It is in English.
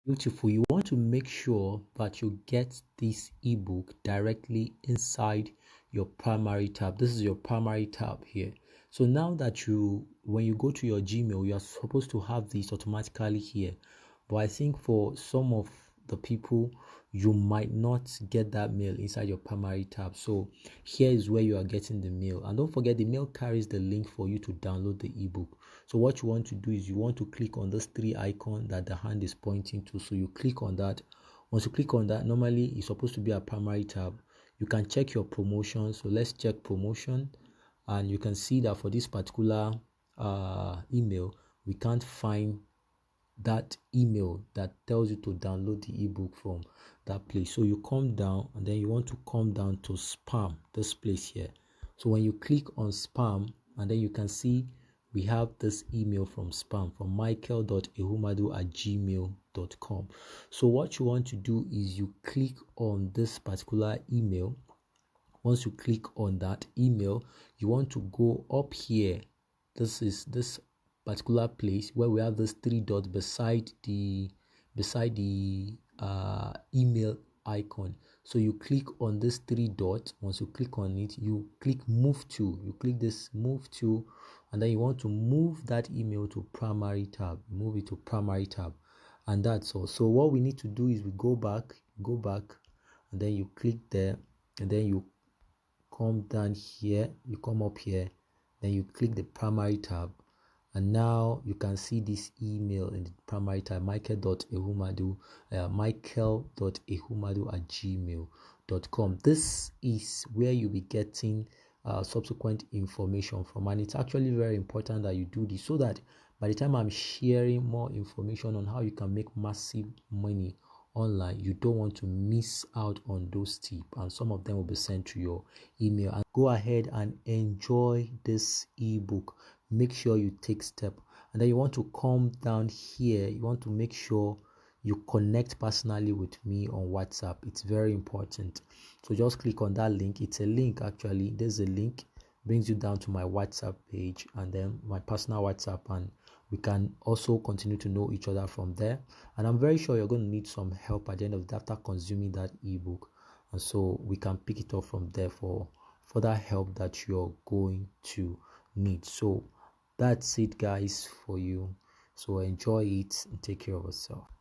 Beautiful. You want to make sure that you get this ebook directly inside your primary tab. This is your primary tab here. So now that when you go to your Gmail, you are supposed to have this automatically here. But I think for some of the people, you might not get that mail inside your primary tab. So here is where you are getting the mail. And don't forget, the mail carries the link for you to download the ebook. So what you want to do is you want to click on this three icon that the hand is pointing to. So you click on that. Once you click on that, normally it's supposed to be a primary tab. You can check your promotion. So let's check promotion, and you can see that for this particular email, we can't find that email that tells you to download the ebook from that place. So you come down, and then you want to come down to spam, this place here. So when you click on spam, and then you can see we have this email from spam from michael.ehumadu@gmail.com. So what you want to do is you click on this particular email. Once you click on that email, you want to go up here. This is this particular place where we have this three dots beside the email icon. So you click on this three dots. Once you click on it, you click move to. You click this move to, and then you want to move that email to primary tab. Move it to primary tab, and that's all. So what we need to do is we go back, and then you click there, and then you come down here, you come up here, then you click the primary tab, and now you can see this email in the primary tab, michael.ehumadu@gmail.com. This is where you'll be getting subsequent information from, and it's actually very important that you do this so that by the time I'm sharing more information on how you can make massive money online, you don't want to miss out on those tips, and some of them will be sent to your email. And go ahead and enjoy this ebook. Make sure you take step, and then you want to come down here. You want to make sure you connect personally with me on WhatsApp. It's very important. So just click on that link. It's a link, actually. There's a link, brings you down to my WhatsApp page, and then my personal WhatsApp, and we can also continue to know each other from there. And I'm very sure you're going to need some help at the end of it after consuming that ebook, and so we can pick it up from there for further help that you're going to need. So that's it, guys, for you. So enjoy it and take care of yourself.